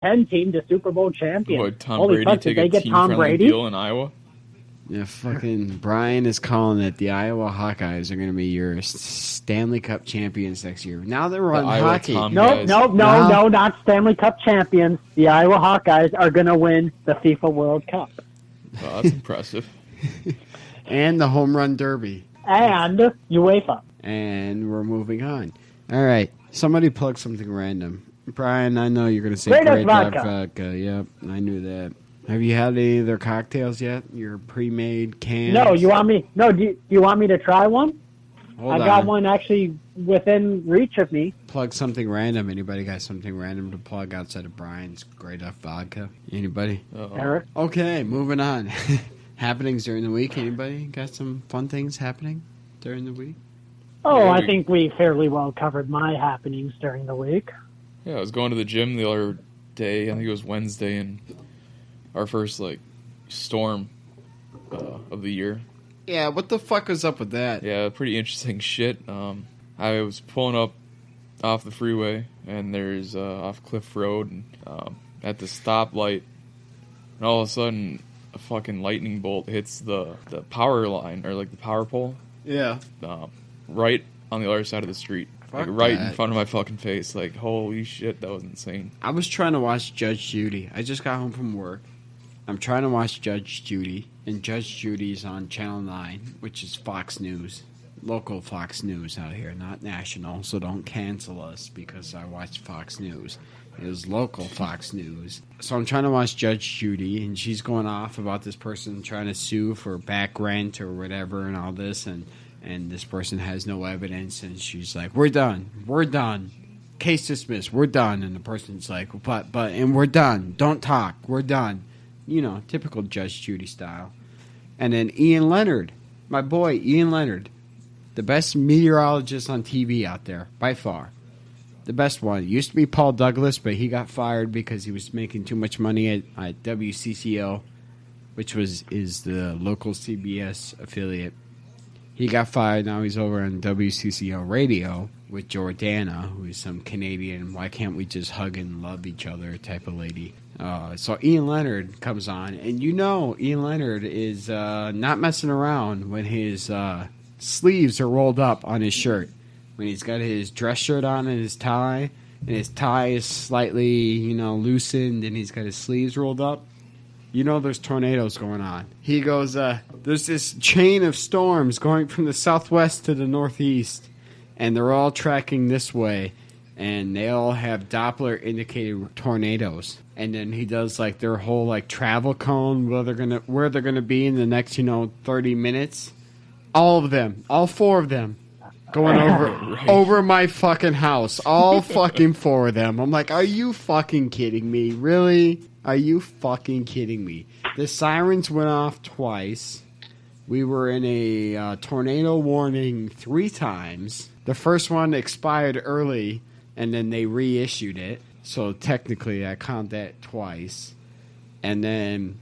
10 team to Super Bowl champion. What, Tom Holy Brady fuck, take did they a get Tom team-friendly Brady? deal in Iowa? Yeah, fucking Brian is calling it. The Iowa Hawkeyes are going to be your Stanley Cup champions next year. Now they're on Iowa hockey. Tom No, guys. no, not Stanley Cup champions. The Iowa Hawkeyes are going to win the FIFA World Cup. Oh, that's impressive. And the home run derby. And UEFA. And we're moving on. All right. Somebody plug something random. Brian, I know you're going to say Great Great Dutch Dutch Vodka. Yep, I knew that. Have you had any of their cocktails yet? Your pre-made cans? No, you want me? No, do you want me to try one? Hold I got on. one actually within reach of me. Plug something random. Anybody got something random to plug outside of Brian's Great Dutch Vodka? Anybody? Uh-oh. Eric? Okay, moving on. Happenings during the week. Anybody got some fun things happening during the week? Oh, Yeah, I think we fairly well covered my happenings during the week. Yeah, I was going to the gym the other day. I think it was Wednesday, and our first storm of the year. Yeah, what the fuck was up with that? Yeah, pretty interesting shit. I was pulling up off the freeway, and there's off Cliff Road, and at the stoplight, and all of a sudden, a fucking lightning bolt hits the power line, or the power pole, Yeah. right on the other side of the street. Fuck right in that. front of my fucking face. Holy shit, that was insane. I was trying to watch Judge Judy. I just got home from work. I'm trying to watch Judge Judy, and Judge Judy's on Channel 9, which is Fox News. Local Fox News out here, not national, so don't cancel us because I watched Fox News. It was local Fox News. So I'm trying to watch Judge Judy, and she's going off about this person trying to sue for back rent or whatever and all this, and this person has no evidence, and she's like, we're done, case dismissed, we're done, and the person's like, but, and we're done, don't talk, we're done. You know, typical Judge Judy style. And then Ian Leonard, my boy Ian Leonard, the best meteorologist on TV out there, by far. The best one. It used to be Paul Douglas, but he got fired because he was making too much money at WCCO, which is the local CBS affiliate. He got fired. Now he's over on WCCO Radio with Jordana, who is some Canadian, why can't we just hug and love each other type of lady. So Ian Leonard comes on, and you know Ian Leonard is not messing around when his sleeves are rolled up on his shirt. When he's got his dress shirt on and his tie is slightly, loosened, and he's got his sleeves rolled up, there's tornadoes going on. He goes, there's this chain of storms going from the southwest to the northeast, and they're all tracking this way, and they all have Doppler indicated tornadoes. And then he does their whole travel cone, where they're gonna be in the next 30 minutes. All of them, all four of them, going over my fucking house. All fucking four of them. I'm like, are you fucking kidding me? Really? Are you fucking kidding me? The sirens went off twice. We were in a tornado warning 3 times. The first one expired early, and then they reissued it. So technically, I count that twice. And then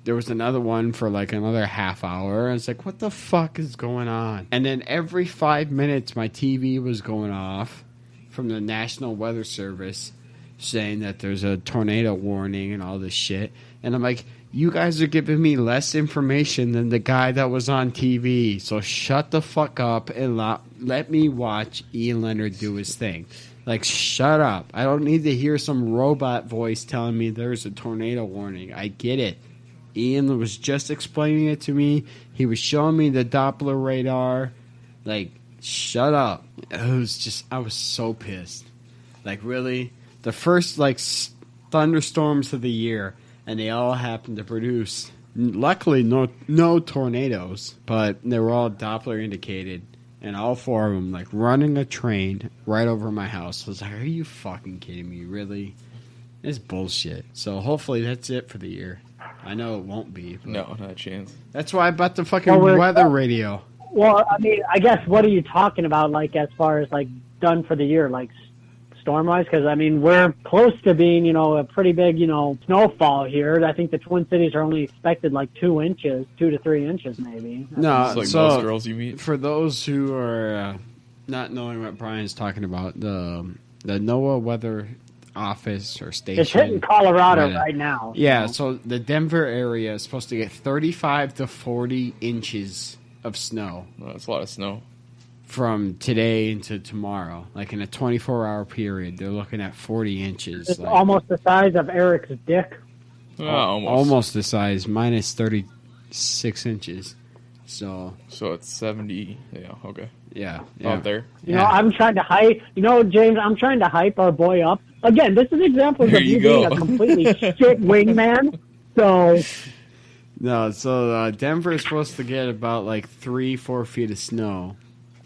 there was another one for another half hour. I was like, what the fuck is going on? And then every 5 minutes, my TV was going off from the National Weather Service saying that there's a tornado warning and all this shit. And I'm like, you guys are giving me less information than the guy that was on TV. So shut the fuck up and let me watch Ian Leonard do his thing. Shut up. I don't need to hear some robot voice telling me there's a tornado warning. I get it. Ian was just explaining it to me. He was showing me the Doppler radar. Shut up. I was so pissed. Really? The first, thunderstorms of the year, and they all happened to produce, luckily, no tornadoes, but they were all Doppler indicated. And all 4 of them, running a train right over my house. I was like, are you fucking kidding me? Really? It's bullshit. So hopefully that's it for the year. I know it won't be. But No, not a chance. that's why I bought the fucking weather radio. Well, I mean, I guess what are you talking about, as far as, done for the year, storm-wise? Because, I mean, we're close to being, a pretty big, snowfall here. I think the Twin Cities are only expected, 2 inches, 2 to 3 inches, maybe. No, It's so most girls you meet. for those who are not knowing what Brian's talking about, the NOAA weather office or station. It's hitting Colorado Yeah. right now. Yeah, so. so the Denver area is supposed to get 35 to 40 inches of snow Well, that's a lot of snow. from today into tomorrow. Like in a 24-hour period, they're looking at 40 inches. It's like, almost the size of Eric's dick. Almost. the size, minus 36 inches. So, So it's 70. Yeah, okay. yeah. Out there. You know, I'm trying to hype. You know, James, I'm trying to hype our boy up. Again, this is examples There of you you being go. a completely shit wingman. So, No, so Denver is supposed to get about like 3-4 feet of snow.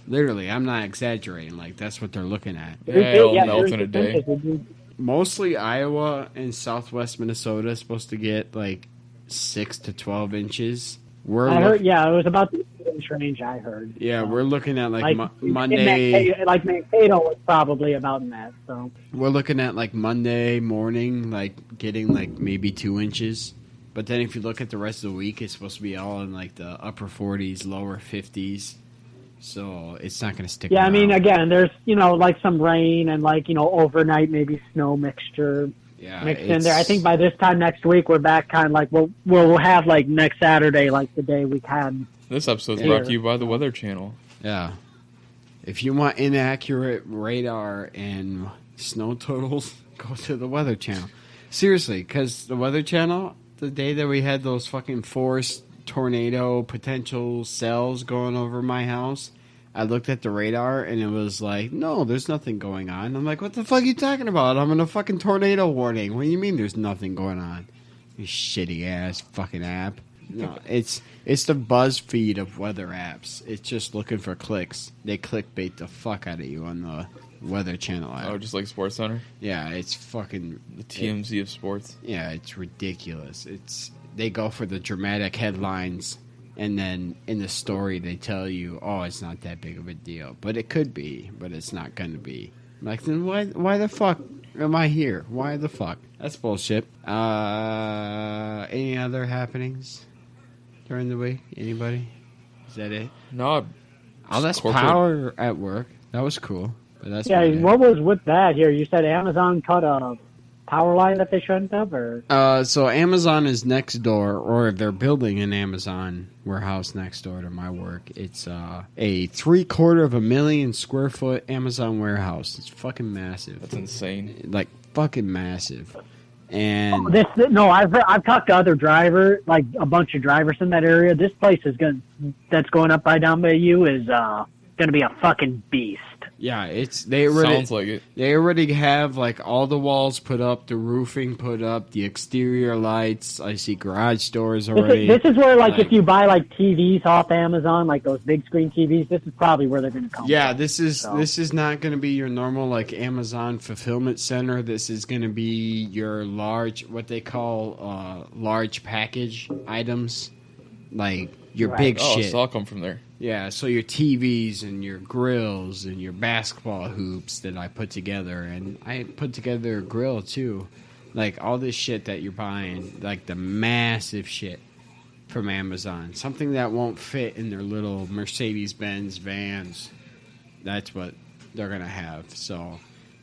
Literally, I'm not exaggerating. Like, that's what they're looking at. Yeah, it'll melt there's in a the day. percentage. Mostly Iowa and southwest Minnesota is supposed to get like 6 to 12 inches. We're I heard, look- yeah, it was about the inch range. I heard. yeah, So, we're looking at like, in Monday. Mankato was probably about in that. So, We're looking at like Monday morning, like getting like maybe 2 inches. But then if you look at the rest of the week, it's supposed to be all in like the upper 40s, lower 50s. So it's not going to stick. yeah, I mean, around. again, there's like some rain and overnight maybe snow mixture yeah, mixed in there. I think by this time next week we're back kind of like we'll have like next Saturday like the day we had. This episode's Here. brought to you by the Weather Channel. yeah. If you want inaccurate radar and snow totals, go to the Weather Channel. Seriously, because the Weather Channel, the day that we had those fucking force tornado potential cells going over my house, I looked at the radar and it was like, no, there's nothing going on. I'm like, what the fuck are you talking about? I'm in a fucking tornado warning. What do you mean there's nothing going on? You shitty ass fucking app. No, it's the BuzzFeed of weather apps. It's just looking for clicks. They clickbait the fuck out of you on the Weather Channel app. Oh, just like Sports Center? Yeah, it's fucking The TMZ of sports. yeah, it's ridiculous. They go for the dramatic headlines, and then in the story they tell you, "Oh, it's not that big of a deal," but it could be, but it's not going to be. Like, then why the fuck am I here? Why the fuck? That's bullshit. Any other happenings during the week? Anybody? Is that it? No, Oh, that's corporate- power at work. That was cool. But that's Yeah, about it. what was with that here? You said Amazon cut a power line that they shouldn't have, or So Amazon is next door, or they're building an Amazon warehouse next door to my work. It's a 750,000 square foot Amazon warehouse. It's fucking massive. that's insane. Like fucking massive. And I've talked to other drivers, like a bunch of drivers in that area. This place that's going up down by you is gonna be a fucking beast. yeah, they already Sounds like it. They already have like all the walls put up, the roofing put up, the exterior lights. I see garage doors already. This is where, like, Like- if you buy like TVs off Amazon, like those big screen TVs, this is probably where they're gonna come. Yeah, from. this is So- this is not going to be your normal like Amazon fulfillment center. This is going to be your what they call large package items, like your Right. big Oh, shit. so I'll come from there. Yeah, so your TVs and your grills and your basketball hoops that I put together, and I put together a grill too. Like all this shit that you're buying, like the massive shit from Amazon, something that won't fit in their little Mercedes-Benz vans. That's what they're gonna have. So,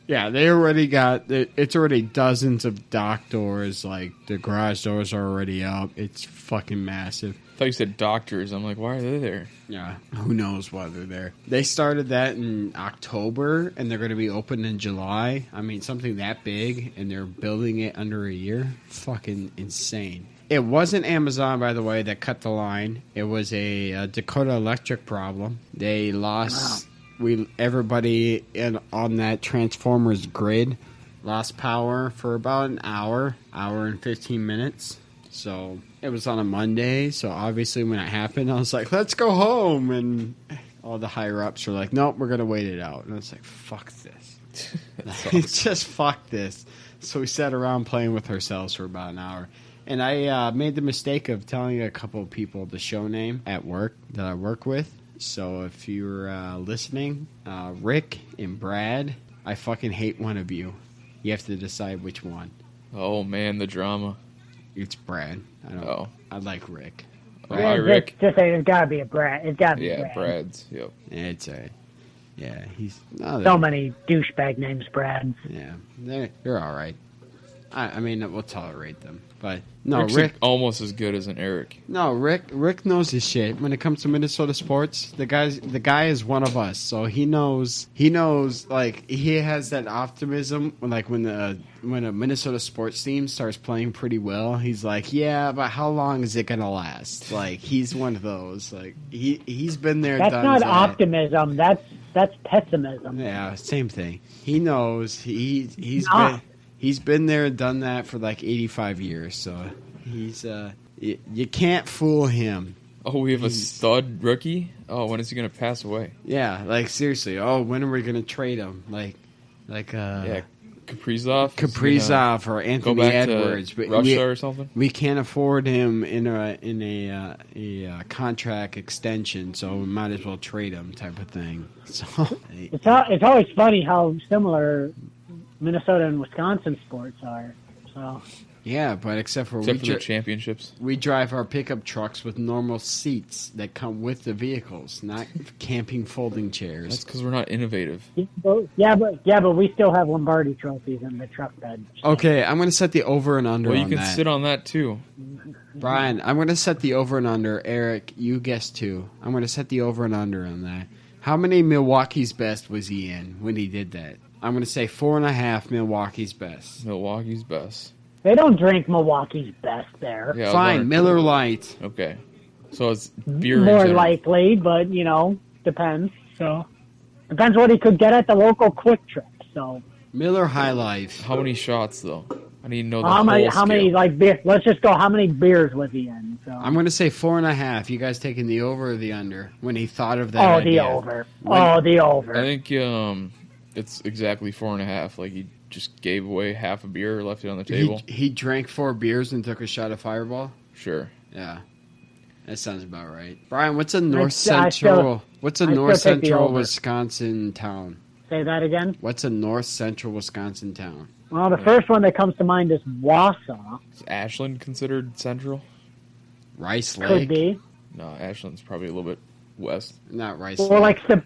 yeah, they already got it's already dozens of dock doors. Like the garage doors are already up. It's fucking massive. I thought you said doctors. I'm like, why are they there? Yeah, who knows why they're there. They started that in October, and they're going to be open in July. I mean, something that big, and they're building it under a year? Fucking insane. It wasn't Amazon, by the way, that cut the line. It was a Dakota Electric problem. They lost... Everybody on that Transformers grid lost power for about an hour and 15 minutes. So it was on a Monday, so obviously when it happened, I was like, let's go home. And all the higher-ups were like, nope, we're going to wait it out. And I was like, fuck this. Just fuck this. So we sat around playing with ourselves for about an hour. And I made the mistake of telling a couple of people the show name at work that I work with. So if you're listening, Rick and Brad, I fucking hate one of you. You have to decide which one. Oh man, the drama. It's Brad. Oh. I like Rick. Oh, hi, Rick. Just say it's gotta be a Brad. It's gotta be Yeah, Brad. Brad's. Yep. It's a. Yeah, he's no, So many douchebag names, Brad. yeah, they're all right. I mean, we'll tolerate them, but no, Rick's Rick. almost as good as an Eric. No, Rick knows his shit. When it comes to Minnesota sports, the guy is one of us, so he knows. Like he has that optimism. Like when a Minnesota sports team starts playing pretty well, he's like, yeah, but how long is it gonna last? Like he's one of those. Like he's been there. That's done not that. optimism. That's pessimism. Yeah, same thing. He knows. Nah. He's been there and done that for like 85 years. So he's you can't fool him. Oh, we have a stud rookie? Oh, when is he going to pass away? Yeah, like seriously. Oh, when are we gonna trade him? Like Yeah, Kaprizov? Kaprizov or Go Anthony back Edwards. to But Russia or something? we can't afford him in a contract extension, so we might as well trade him, type of thing. So It's always funny how similar Minnesota and Wisconsin sports are. So yeah, but except for Except for the championships. we drive our pickup trucks with normal seats that come with the vehicles, not camping folding That's chairs. because we're not innovative. but we still have Lombardi trophies in the truck bed. Okay, I'm going to set the over and under Well, you on can that. sit on that too. Brian, I'm going to set the over and under. Eric, you guess too. I'm going to set the over and under on that. How many Milwaukee's best was he in when he did that? I'm going to say 4.5 Milwaukee's best. Milwaukee's best. They don't drink Milwaukee's best there. Yeah, I was Fine, wondering- Miller Lite. Okay. So it's beer in More general. likely, but depends. So depends what he could get at the local Quick Trip. So Miller High Life. How many shots, though? I need to know the how many? whole How many scale. like beer? Let's just go. How many beers was he in? So I'm going to say 4.5. You guys taking the over or the under when he thought of that the idea? over. When- The over. I think it's exactly 4.5. Like, he just gave away half a beer, left it on the table. He drank 4 beers and took a shot of Fireball? Sure. Yeah. That sounds about right. Brian, what's a north I central what's a I north still take the central over. Wisconsin town? Say that again. What's a north central Wisconsin town? Well, the first one that comes to mind is Wausau. Is Ashland considered central? Rice Could Lake? be. No, Ashland's probably a little bit west. Not Rice Well, Lake. like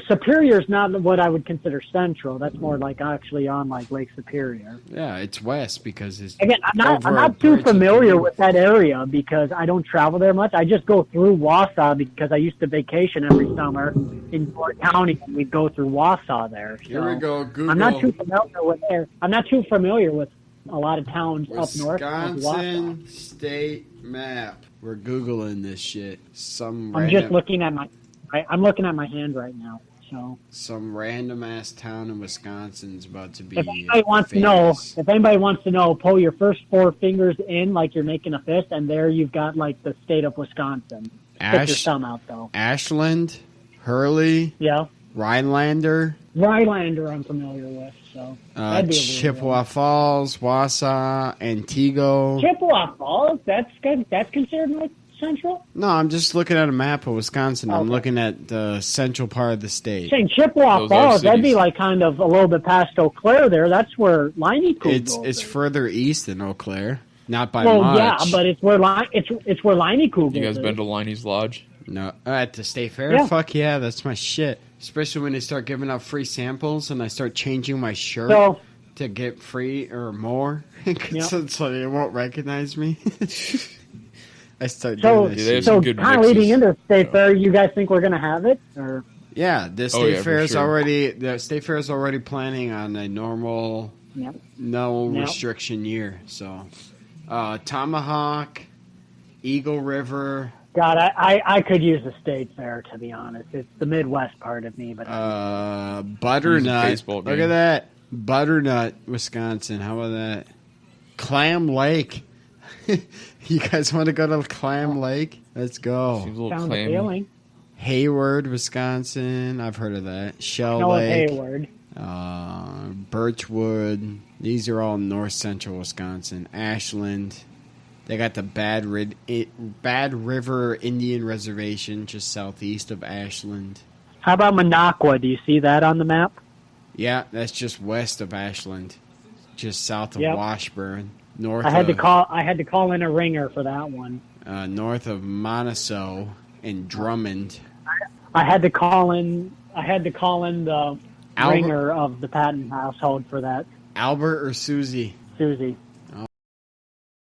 Superior's not what I would consider central. That's more like actually on like Lake Superior. Yeah, it's west because it's Again, I'm over a not too bridge at familiar the- with that area because I don't travel there much. I just go through Wausau because I used to vacation every summer in York County, and we'd go through Wausau there. Here So we go. Google. I'm not too familiar with there. I'm not too familiar with a lot of towns up north of Wausau. Wisconsin state map. We're googling this shit. I'm just looking at I'm looking at my hand right now. So some random ass town in Wisconsin's about to be. if anybody wants to know, pull your first 4 fingers in like you're making a fist, and there you've got like the state of Wisconsin. Stick your thumb out though. Ashland, Hurley, Yeah, Rhinelander, Rylander I'm familiar with. So that'd be a weird Chippewa one. Falls, Wausau, Antigo. Chippewa Falls. That's good. That's considered like central. No, I'm just looking at a map of Wisconsin. I'm Okay. looking at the central part of the state. Saying Chippewa Those are Falls, that'd be cities. like kind of a little bit past Eau Claire there. That's where Liney Cool It's goes. it's further east than Eau Claire. Not by well, much. yeah, but it's where it's where Liney Cool You guys goes. been to Liney's Lodge? No, at the state fair? Yeah. Fuck yeah, that's my shit. Especially when they start giving out free samples and I start changing my shirt So to get free or more, Yeah. so they won't recognize me. I start So- doing Yeah, this they have shit. some so good kind of leading mixes. into state fair, you guys think we're gonna have it or? Yeah, the Oh, state yeah, for fair is sure. already the state fair is already planning on a normal, Yeah. no Yep. restriction year. So, Tomahawk, Eagle River, God, I could use the state fair to be honest. It's the Midwest part of me, but Butternut. baseball Look game. at that, Butternut, Wisconsin. How about that? Clam Lake. You guys want to go to Clam Lake? Let's go. Seems a little sounds clammy. appealing. Hayward, Wisconsin. I've heard of that. Shell No Lake. Hayward. Birchwood. These are all north central Wisconsin. Ashland. They got the Bad River Indian Reservation just southeast of Ashland. How about Minocqua? Do you see that on the map? Yeah, that's just west of Ashland, just south of Yep. Washburn, north. I had of, to call in a ringer for that one. north of Monoso and Drummond. I had to call in I had to call in the Albert- ringer of the Patton household for that. Albert or Susie? Susie.